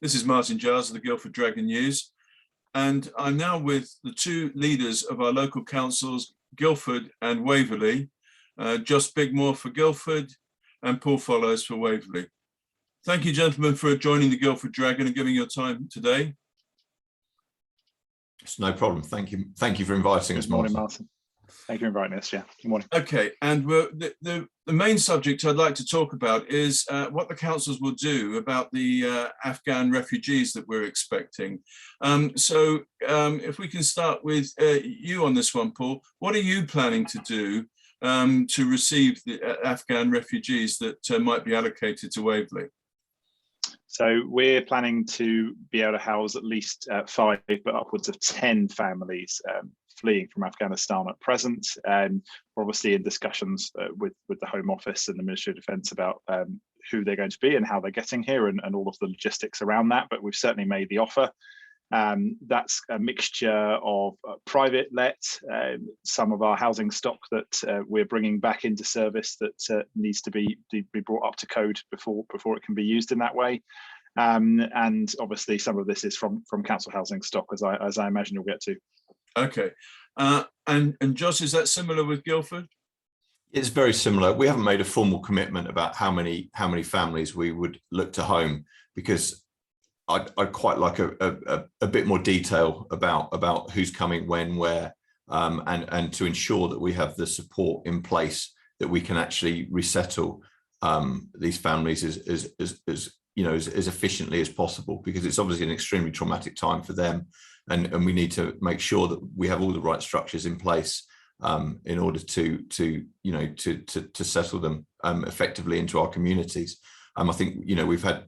This is Martin Giles of the Guildford Dragon News, and I'm now with the two leaders of our local councils, Guildford and Waverley, Joss Bigmore for Guildford and Paul Follows for Waverley. Thank you, gentlemen, for joining the Guildford Dragon and giving your time today. It's no problem. Thank you. Thank you for inviting us, Morning, Martin. Martin. Thank you for inviting us. Yeah. Good morning. Okay, and the main subject I'd like to talk about is what the councils will do about the Afghan refugees that we're expecting. If we can start with you on this one, Paul, what are you planning to do to receive the Afghan refugees that might be allocated to Waverley? So we're planning to be able to house at least 5, but upwards of 10 families fleeing from Afghanistan at present. We're obviously in discussions with the Home Office and the Ministry of Defence about who they're going to be and how they're getting here and all of the logistics around that, but we've certainly made the offer. That's a mixture of private let, some of our housing stock that we're bringing back into service that needs to be brought up to code before it can be used in that way. And obviously some of this is from council housing stock, as I imagine you'll get to. Okay, and Joss, is that similar with Guildford? It's very similar. We haven't made a formal commitment about how many families we would look to home, because I'd quite like a bit more detail about who's coming, when, where, and to ensure that we have the support in place that we can actually resettle these families as efficiently as possible, because it's obviously an extremely traumatic time for them, and we need to make sure that we have all the right structures in place in order to settle them effectively into our communities. I think we've had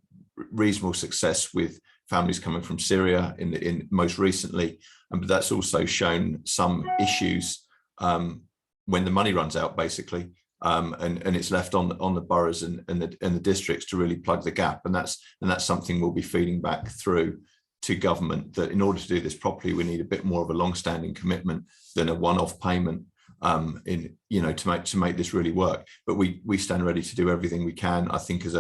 reasonable success with families coming from Syria in most recently, but that's also shown some issues when the money runs out, basically, and it's left on the boroughs and the districts to really plug the gap, and that's something we'll be feeding back through to government, that in order to do this properly we need a bit more of a long-standing commitment than a one-off payment to make this really work. But we stand ready to do everything we can. I think as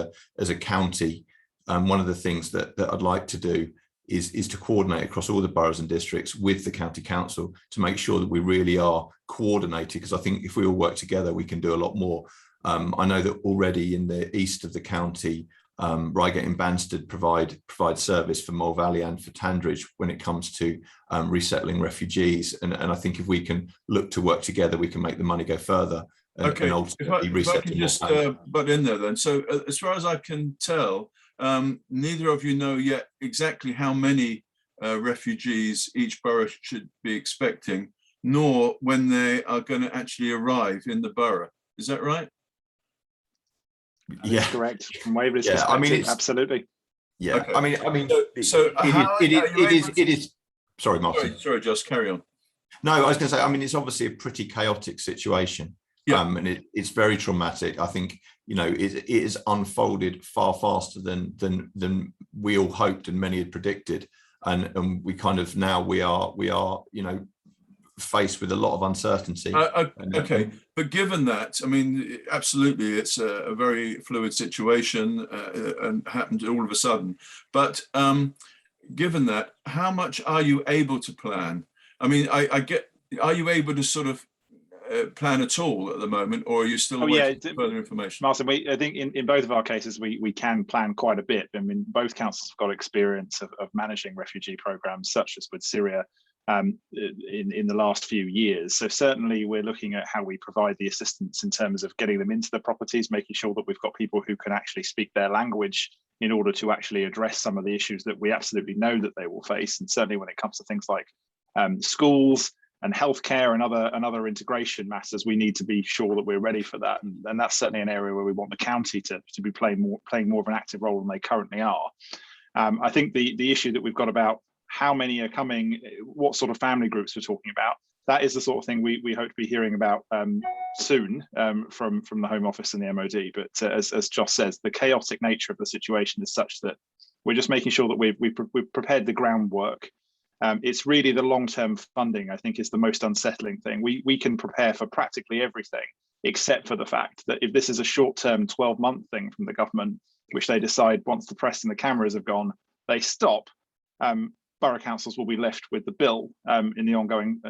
a county, one of the things that I'd like to do is to coordinate across all the boroughs and districts with the county council to make sure that we really are coordinated, because I think if we all work together we can do a lot more. I know that already in the east of the county, Reigate and Banstead provide service for Mole Valley and for Tandridge when it comes to resettling refugees, and I think if we can look to work together we can make the money go further. Okay, if I can just butt in there then. So as far as I can tell, neither of you know yet exactly how many refugees each borough should be expecting, nor when they are going to actually arrive in the borough. Is that right? Yeah, correct. From Waverley's perspective, I mean, absolutely. Yeah, okay. I mean, it is. Sorry, Martin. Sorry, just carry on. No, I was going to say, I mean, it's obviously a pretty chaotic situation. Yeah. And it's very traumatic. I think it is unfolded far faster than we all hoped and many had predicted, and we kind of now we are faced with a lot of uncertainty. Okay, but given that, I mean, absolutely, it's a very fluid situation and happened all of a sudden. But given that, how much are you able to plan? I mean, are you able to sort of plan at all at the moment, or are you still waiting for further information? Martin, I think in both of our cases we can plan quite a bit. I mean, both councils have got experience of managing refugee programs such as with Syria in the last few years. So certainly we're looking at how we provide the assistance in terms of getting them into the properties, making sure that we've got people who can actually speak their language in order to actually address some of the issues that we absolutely know that they will face. And certainly when it comes to things like schools and healthcare and other integration matters, we need to be sure that we're ready for that. And that's certainly an area where we want the county to be playing more of an active role than they currently are. I think the issue that we've got about how many are coming, what sort of family groups we're talking about, that is the sort of thing we hope to be hearing about soon from the Home Office and the MOD. But as Joss says, the chaotic nature of the situation is such that we're just making sure that we've prepared the groundwork. It's really the long-term funding, I think, is the most unsettling thing. We can prepare for practically everything, except for the fact that if this is a short-term 12-month thing from the government, which they decide once the press and the cameras have gone, they stop, borough councils will be left with the bill in the ongoing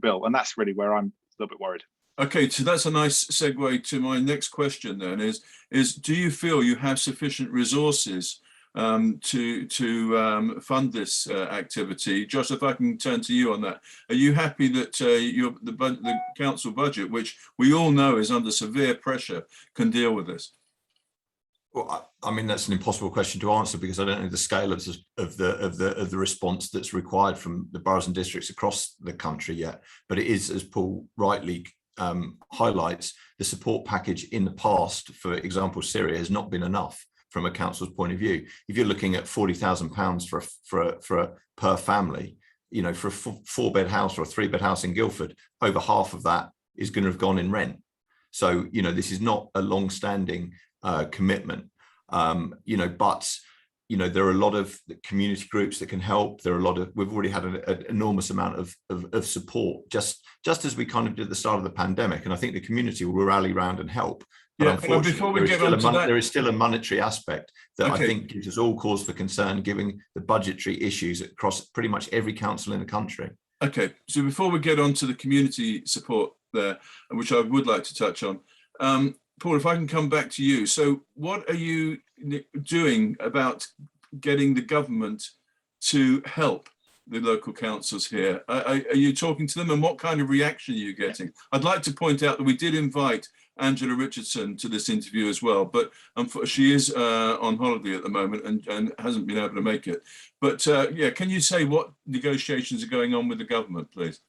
bill, and that's really where I'm a little bit worried. Okay, so that's a nice segue to my next question then is do you feel you have sufficient resources to fund this activity? Josh, if I can turn to you on that, are you happy that the council budget, which we all know is under severe pressure, can deal with this? Well, I mean, that's an impossible question to answer because I don't know the scale of the response that's required from the boroughs and districts across the country yet. But it is, as Paul rightly highlights, the support package in the past, for example, Surrey, has not been enough from a council's point of view. If you're looking at £40,000 per family, you know, for a 4-bed house or a 3-bed house in Guildford, over half of that is going to have gone in rent. So, you know, this is not a long-standing commitment, you know, but, you know, there are a lot of community groups that can help. There are a lot of, we've already had an enormous amount of support, just as we kind of did at the start of the pandemic. And I think the community will rally around and help. But yeah, unfortunately, before we get on to that, there is still a monetary aspect that okay. I think gives us all cause for concern, given the budgetary issues across pretty much every council in the country. Okay, so before we get on to the community support there, which I would like to touch on, Paul, if I can come back to you. So what are you doing about getting the government to help the local councils here? Are you talking to them, and what kind of reaction are you getting? I'd like to point out that we did invite Angela Richardson to this interview as well, but she is on holiday at the moment and hasn't been able to make it. But yeah, can you say what negotiations are going on with the government, please?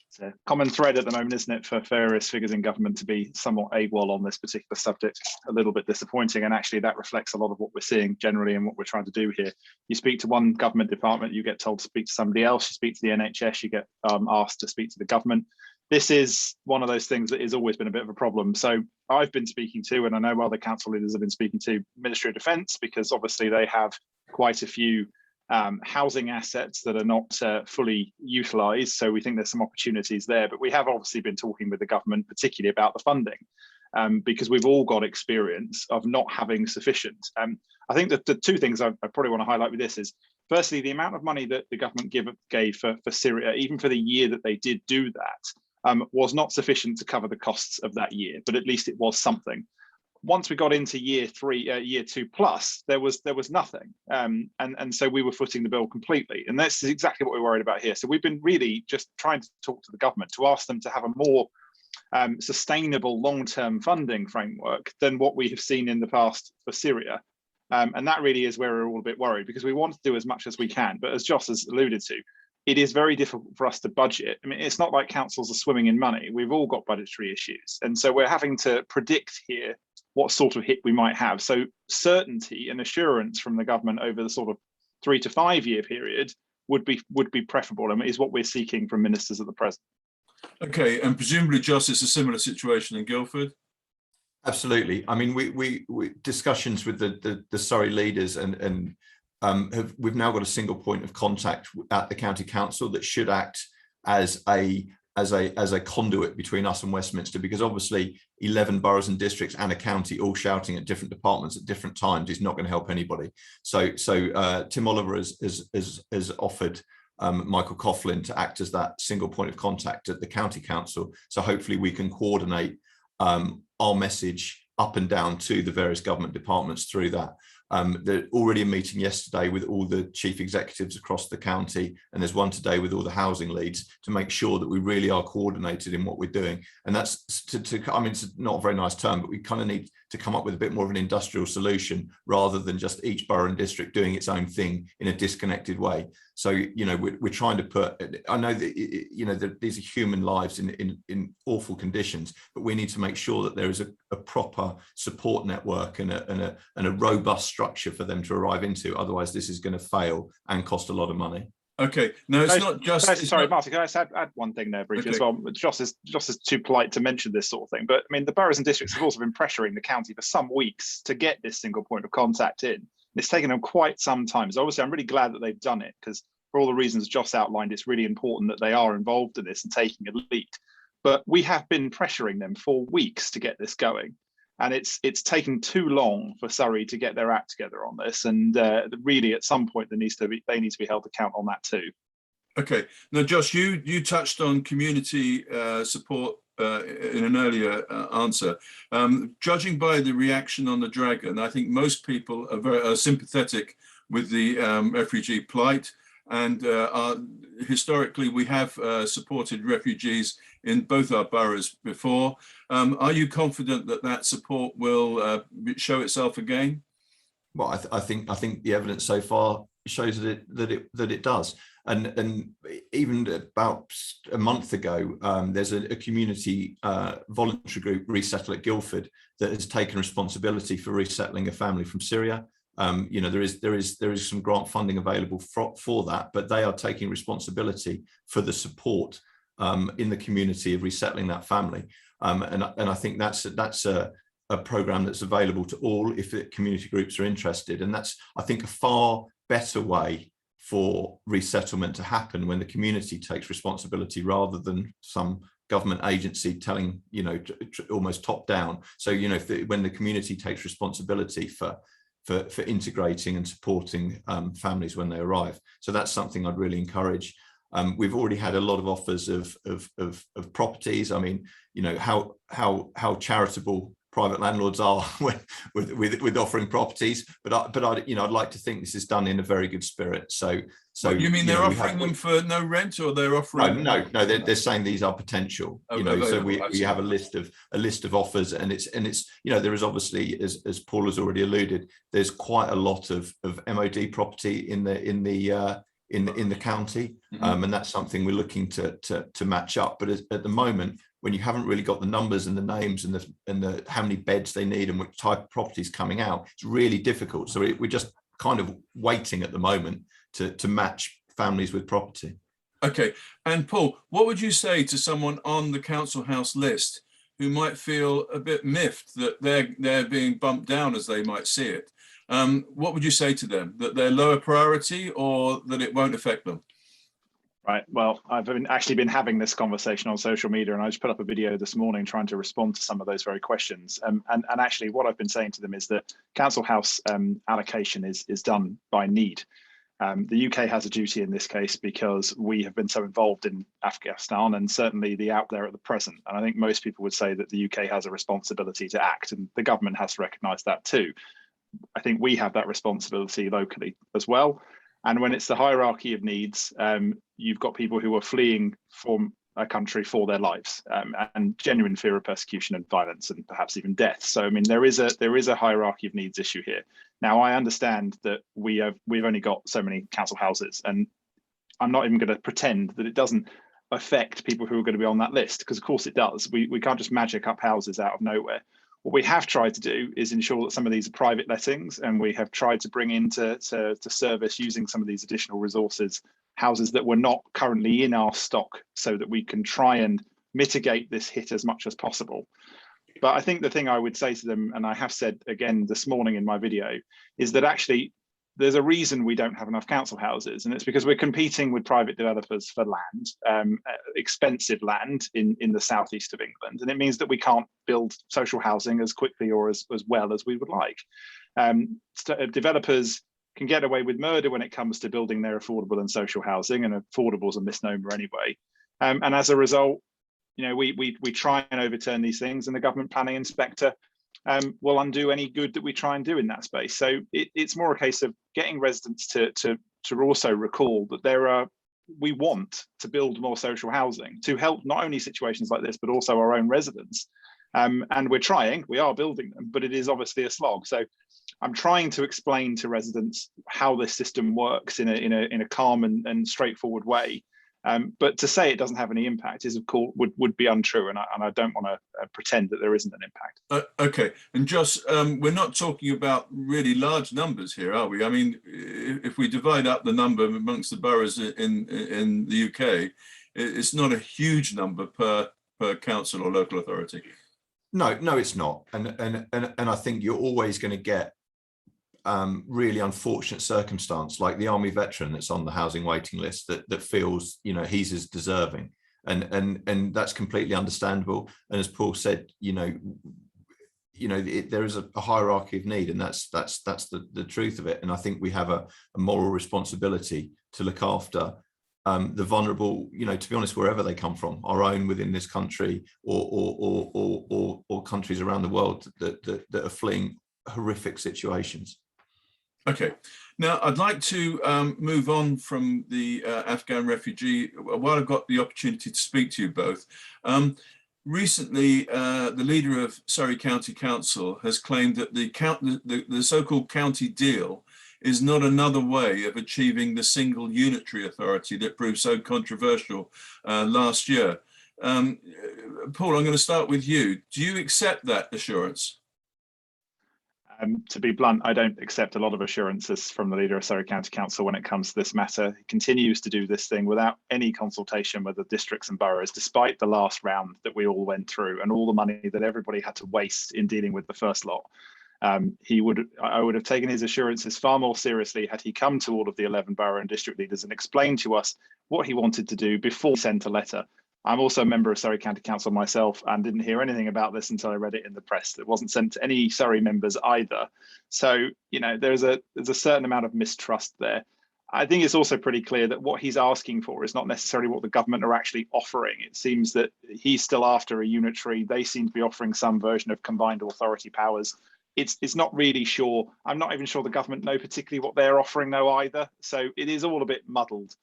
It's a common thread at the moment, isn't it, for various figures in government to be somewhat AWOL on this particular subject. A little bit disappointing, and actually that reflects a lot of what we're seeing generally and what we're trying to do here. You speak to one government department, you get told to speak to somebody else. You speak to the NHS, you get asked to speak to the government. This is one of those things that has always been a bit of a problem. So I've been speaking to, and I know other council leaders have been speaking to, Ministry of Defence, because obviously they have quite a few housing assets that are not fully utilised. So we think there's some opportunities there. But we have obviously been talking with the government, particularly about the funding, because we've all got experience of not having sufficient. I think that the two things I probably want to highlight with this is, firstly, the amount of money that the government gave for Syria, even for the year that they did do that, was not sufficient to cover the costs of that year, but at least it was something. Once we got into year 2 plus, there was nothing, and so we were footing the bill completely. And that's exactly what we're worried about here. So we've been really just trying to talk to the government to ask them to have a more sustainable long-term funding framework than what we have seen in the past for Syria. And that really is where we're all a bit worried, because we want to do as much as we can. But as Josh has alluded to, it is very difficult for us to budget. I mean, it's not like councils are swimming in money. We've all got budgetary issues. And so we're having to predict here what sort of hit we might have. So certainty and assurance from the government over the sort of 3 to 5 year period would be preferable, and is what we're seeking from ministers at the present. Okay, and presumably, Joss, it's a similar situation in Guildford. Absolutely. I mean, we discussions with the Surrey leaders and we've now got a single point of contact at the county council that should act as a conduit between us and Westminster, because obviously 11 boroughs and districts and a county all shouting at different departments at different times is not going to help anybody. So Tim Oliver has offered Michael Coughlin to act as that single point of contact at the county council. So hopefully we can coordinate our message up and down to the various government departments through that. There's already a meeting yesterday with all the chief executives across the county, and there's one today with all the housing leads to make sure that we really are coordinated in what we're doing. And that's I mean, it's not a very nice term, but we kind of need to come up with a bit more of an industrial solution rather than just each borough and district doing its own thing in a disconnected way. So, you know, we're trying to put, I know that, you know, that these are human lives in awful conditions, but we need to make sure that there is a proper support network and a robust structure for them to arrive into. Otherwise, this is going to fail and cost a lot of money. Okay, no, it's not just. Sorry, Martin, can I just add one thing there briefly as well? Joss is too polite to mention this sort of thing, but I mean, the boroughs and districts have also been pressuring the county for some weeks to get this single point of contact in. It's taken them quite some time. So obviously, I'm really glad that they've done it, because for all the reasons Joss outlined, it's really important that they are involved in this and taking a lead. But we have been pressuring them for weeks to get this going. And it's taken too long for Surrey to get their act together on this. And really, at some point, they need to be held account on that too. Okay. Now, Josh, you touched on community support in an earlier answer. Judging by the reaction on the Dragon, I think most people are very sympathetic with the refugee plight. And historically, we have supported refugees in both our boroughs before. Are you confident that that support will show itself again? Well, I think the evidence so far shows that it does. And even about a month ago, there's a community voluntary group, Resettle at Guildford, that has taken responsibility for resettling a family from Syria. There is some grant funding available for that, but they are taking responsibility for the support in the community of resettling that family. And I think that's a program that's available to all if the community groups are interested. And that's, I think, a far better way for resettlement to happen when the community takes responsibility rather than some government agency telling, almost top down. So, when the community takes responsibility for integrating and supporting families when they arrive. So that's something I'd really encourage. We've already had a lot of offers of properties. I mean, how charitable private landlords are with offering properties, but I'd like to think this is done in a very good spirit. So you mean they're offering them for no rent, or they're offering? No, they're saying these are potential. So we have a list of offers, and it's there is obviously, as Paul has already alluded, there's quite a lot of MOD property in the county, and that's something we're looking to match up. But at the moment, when you haven't really got the numbers and the names and the how many beds they need and what type of property is coming out, it's really difficult. So we're just kind of waiting at the moment to match families with property. Okay. And Paul, what would you say to someone on the council house list who might feel a bit miffed that they're being bumped down, as they might see it? What would you say to them? That they're lower priority, or that it won't affect them? Right. Well, I've actually been having this conversation on social media, and I just put up a video this morning trying to respond to some of those very questions. And actually, what I've been saying to them is that council house allocation is done by need. The UK has a duty in this case because we have been so involved in Afghanistan, and certainly the out there at the present. And I think most people would say that the UK has a responsibility to act, and the government has to recognise that too. I think we have that responsibility locally as well. And when it's the hierarchy of needs, you've got people who are fleeing from a country for their lives, and genuine fear of persecution and violence, and perhaps even death. So, I mean, there is a hierarchy of needs issue here. Now, I understand that we've only got so many council houses, and I'm not even going to pretend that it doesn't affect people who are going to be on that list, because of course it does. We can't just magic up houses out of nowhere. What we have tried to do is ensure that some of these are private lettings, and we have tried to bring into service, using some of these additional resources, houses that were not currently in our stock, so that we can try and mitigate this hit as much as possible. But I think the thing I would say to them, and I have said again this morning in my video, is that actually there's a reason we don't have enough council houses, and it's because we're competing with private developers for land, expensive land in the southeast of England, and it means that we can't build social housing as quickly or as well as we would like. Developers can get away with murder when it comes to building their affordable and social housing, and affordable is a misnomer anyway. And as a result, we try and overturn these things, and the government planning inspector will undo any good that we try and do in that space. So it's more a case of getting residents to also recall that we want to build more social housing to help not only situations like this, but also our own residents. And we are building them, but it is obviously a slog. So I'm trying to explain to residents how this system works in a calm and straightforward way. But to say it doesn't have any impact is, of course, would be untrue, and I don't want to pretend that there isn't an impact. Okay, and Josh, we're not talking about really large numbers here, are we? I mean, if we divide up the number amongst the boroughs in the UK, it's not a huge number per council or local authority. No, it's not, and I think you're always going to get really unfortunate circumstance, like the army veteran that's on the housing waiting list that feels he's as deserving, and that's completely understandable. And as Paul said, there is a hierarchy of need, and that's the truth of it. And I think we have a moral responsibility to look after the vulnerable, to be honest, wherever they come from, our own within this country or countries around the world that are fleeing horrific situations. Okay, now I'd like to move on from the Afghan refugee while I've got the opportunity to speak to you both. Recently, the leader of Surrey County Council has claimed that the so-called county deal is not another way of achieving the single unitary authority that proved so controversial last year. Paul, I'm going to start with you. Do you accept that assurance? To be blunt, I don't accept a lot of assurances from the leader of Surrey County Council when it comes to this matter. He continues to do this thing without any consultation with the districts and boroughs, despite the last round that we all went through and all the money that everybody had to waste in dealing with the first lot. I would have taken his assurances far more seriously had he come to all of the 11 borough and district leaders and explained to us what he wanted to do before he sent a letter. I'm also a member of Surrey County Council myself and didn't hear anything about this until I read it in the press. It wasn't sent to any Surrey members either. So, there's a certain amount of mistrust there. I think it's also pretty clear that what he's asking for is not necessarily what the government are actually offering. It seems that he's still after a unitary. They seem to be offering some version of combined authority powers. It's not really sure. I'm not even sure the government know particularly what they're offering though either. So it is all a bit muddled.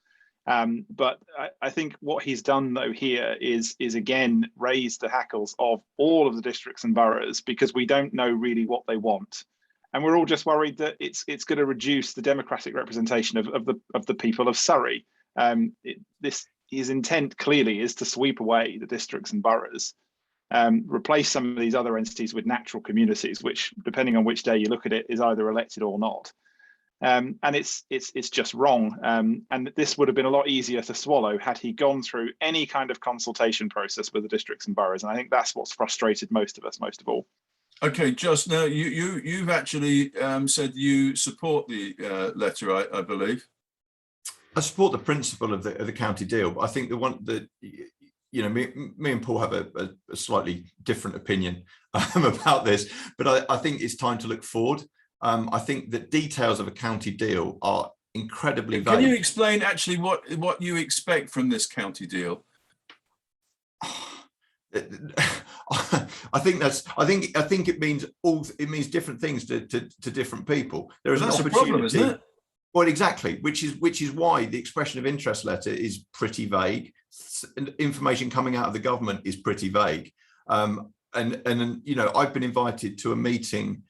But I think what he's done though here is again raise the hackles of all of the districts and boroughs, because we don't know really what they want, and we're all just worried that it's going to reduce the democratic representation of the people of Surrey. His intent clearly is to sweep away the districts and boroughs, replace some of these other entities with natural communities, which, depending on which day you look at it, is either elected or not. And it's just wrong. And this would have been a lot easier to swallow had he gone through any kind of consultation process with the districts and boroughs. And I think that's what's frustrated most of us, most of all. Okay, Joss, now you've actually said you support the letter, I believe. I support the principle of the county deal, but I think the one that me and Paul have a slightly different opinion about this. But I think it's time to look forward. I think the details of a county deal are incredibly vague. Can you explain actually what you expect from this county deal? I think it means different things to different people. There is an opportunity. That's a problem, isn't it? Well, exactly, which is why the expression of interest letter is pretty vague. Information coming out of the government is pretty vague. And I've been invited to a meeting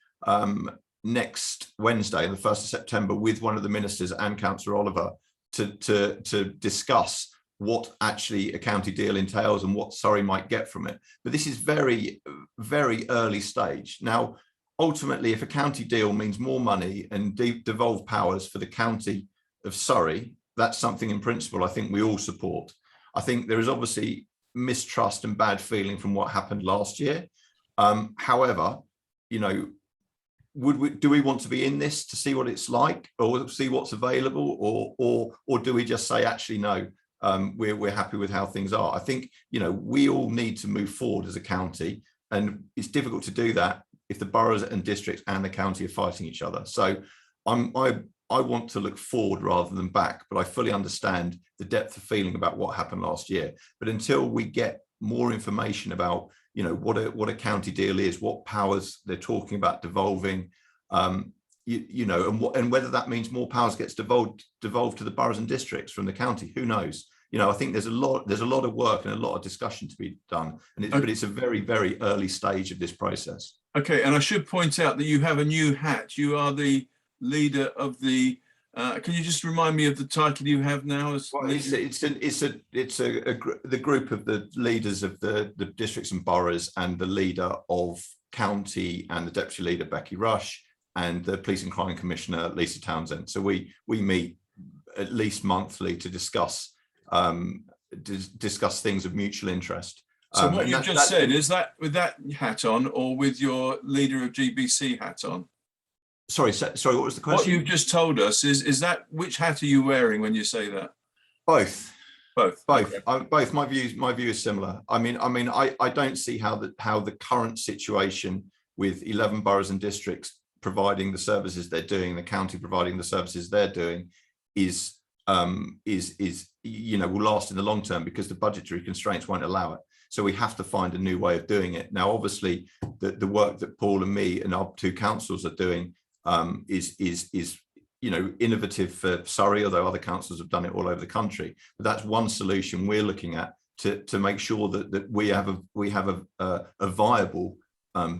next Wednesday, the 1st of September, with one of the ministers and Councillor Oliver to discuss what actually a county deal entails and what Surrey might get from it. But this is very, very early stage. Now, ultimately, if a county deal means more money and devolved powers for the county of Surrey, that's something in principle I think we all support. I think there is obviously mistrust and bad feeling from what happened last year. However, do we want to be in this to see what it's like, or see what's available, or do we just say, actually, no, we're happy with how things are? I think, we all need to move forward as a county, and it's difficult to do that if the boroughs and districts and the county are fighting each other. So I want to look forward rather than back, but I fully understand the depth of feeling about what happened last year. But until we get more information about, what a county deal is, what powers they're talking about devolving, and whether that means more powers gets devolved to the boroughs and districts from the county, who knows? I think there's a lot of work and a lot of discussion to be done, but it's a very, very early stage of this process. Okay, and I should point out that you have a new hat. You are the leader of the. Can you just remind me of the title you have now? It's the group of the leaders of the districts and boroughs, and the leader of county, and the deputy leader Becky Rush, and the police and crime commissioner Lisa Townsend. So we meet at least monthly to discuss things of mutual interest. So what you've just said, is that with that hat on, or with your leader of GBC hat on? Sorry, what was the question? What you've just told us is that, which hat are you wearing when you say that? Both. Okay. Both. My view is similar. I mean, I don't see how the current situation with 11 boroughs and districts providing the services they're doing, the county providing the services they're doing, is will last in the long term, because the budgetary constraints won't allow it. So we have to find a new way of doing it. Now, obviously, the work that Paul and me and our two councils are doing is innovative for Surrey, although other councils have done it all over the country. But that's one solution we're looking at to make sure that we have a viable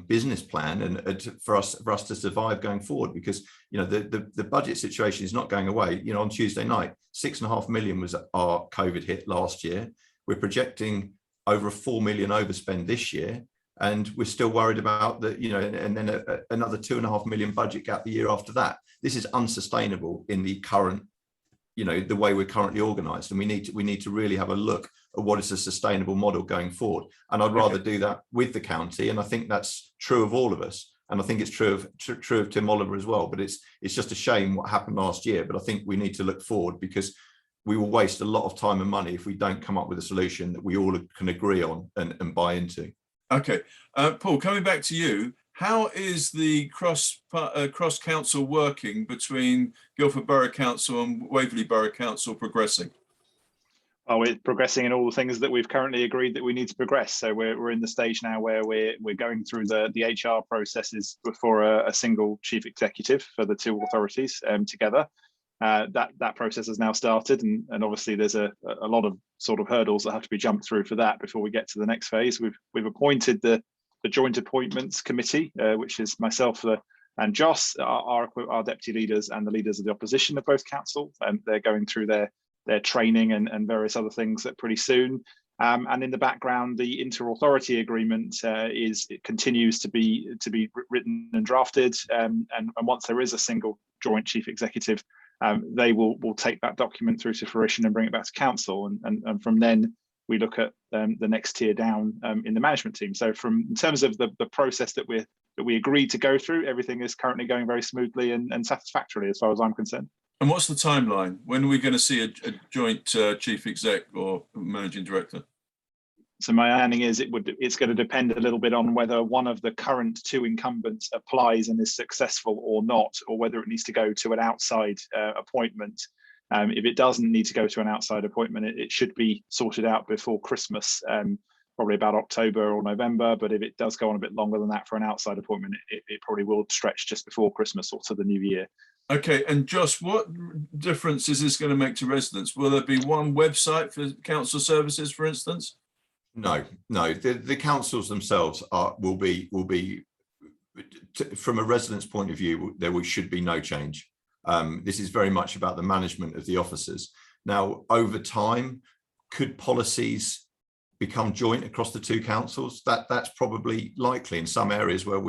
business plan and for us to survive going forward, because the budget situation is not going away. On Tuesday night, 6.5 million was our COVID hit last year. We're projecting over a 4 million overspend this year, and we're still worried about that, and then another 2.5 million budget gap the year after that. This is unsustainable in the current, the way we're currently organised, and we need to really have a look at what is a sustainable model going forward. And I'd rather do that with the county, and I think that's true of all of us, and I think it's true of Tim Oliver as well. But it's just a shame what happened last year. But I think we need to look forward, because we will waste a lot of time and money if we don't come up with a solution that we all can agree on and buy into. Okay, Paul, coming back to you, how is the cross council working between Guildford Borough Council and Waverley Borough Council progressing? Well, we're progressing in all the things that we've currently agreed that we need to progress. So we're in the stage now where we're going through the HR processes for a single chief executive for the two authorities together. That process has now started, and obviously there's a lot of sort of hurdles that have to be jumped through for that before we get to the next phase. We've appointed the Joint Appointments Committee, which is myself and Joss, our deputy leaders, and the leaders of the opposition of both council, and they're going through their training and various other things pretty soon. And in the background, the inter-authority agreement continues to be written and drafted. And once there is a single joint chief executive, they will take that document through to fruition and bring it back to council. And from then, we look at the next tier down in the management team. So in terms of the process that we agreed to go through, everything is currently going very smoothly and satisfactorily as far as I'm concerned. And what's the timeline? When are we going to see a joint chief exec or managing director? So my understanding is it's going to depend a little bit on whether one of the current two incumbents applies and is successful or not, or whether it needs to go to an outside appointment. If it doesn't need to go to an outside appointment, it should be sorted out before Christmas, probably about October or November. But if it does go on a bit longer than that for an outside appointment, it probably will stretch just before Christmas or to the new year. Okay, and Josh, what difference is this going to make to residents? Will there be one website for council services, for instance? No. The councils themselves will be from a resident's point of view, there should be no change. This is very much about the management of the officers. Now, over time, could policies become joint across the two councils? That's probably likely in some areas where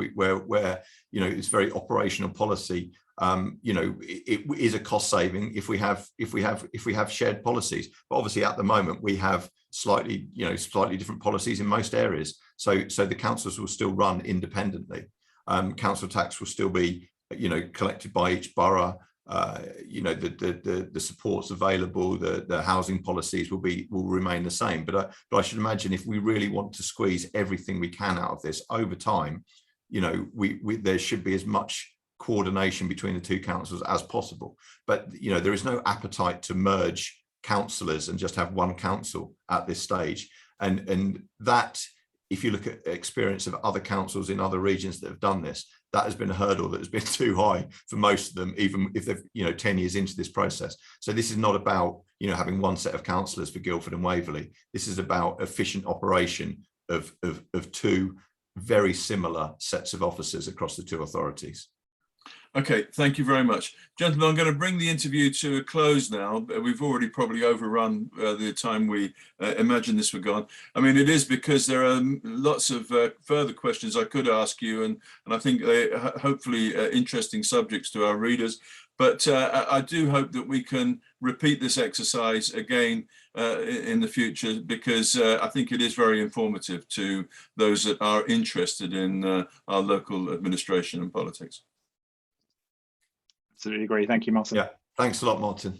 it's very operational policy. It is a cost saving if we have shared policies. But obviously, at the moment, we have slightly different policies in most areas. So the councils will still run independently. Council tax will still be collected by each borough. The supports available, the housing policies will remain the same. But I should imagine if we really want to squeeze everything we can out of this over time, there should be as much coordination between the two councils as possible. But there is no appetite to merge councillors and just have one council at this stage. And that, if you look at experience of other councils in other regions that have done this, that has been a hurdle that has been too high for most of them, even if they've 10 years into this process. So this is not about having one set of councillors for Guildford and Waverley. This is about efficient operation of two very similar sets of officers across the two authorities. Okay, thank you very much. Gentlemen, I'm going to bring the interview to a close now. We've already probably overrun the time we imagined this would go on. I mean, it is because there are lots of further questions I could ask you, and I think hopefully interesting subjects to our readers. But I do hope that we can repeat this exercise again in the future, because I think it is very informative to those that are interested in our local administration and politics. Absolutely agree. Thank you, Martin. Yeah, thanks a lot, Martin.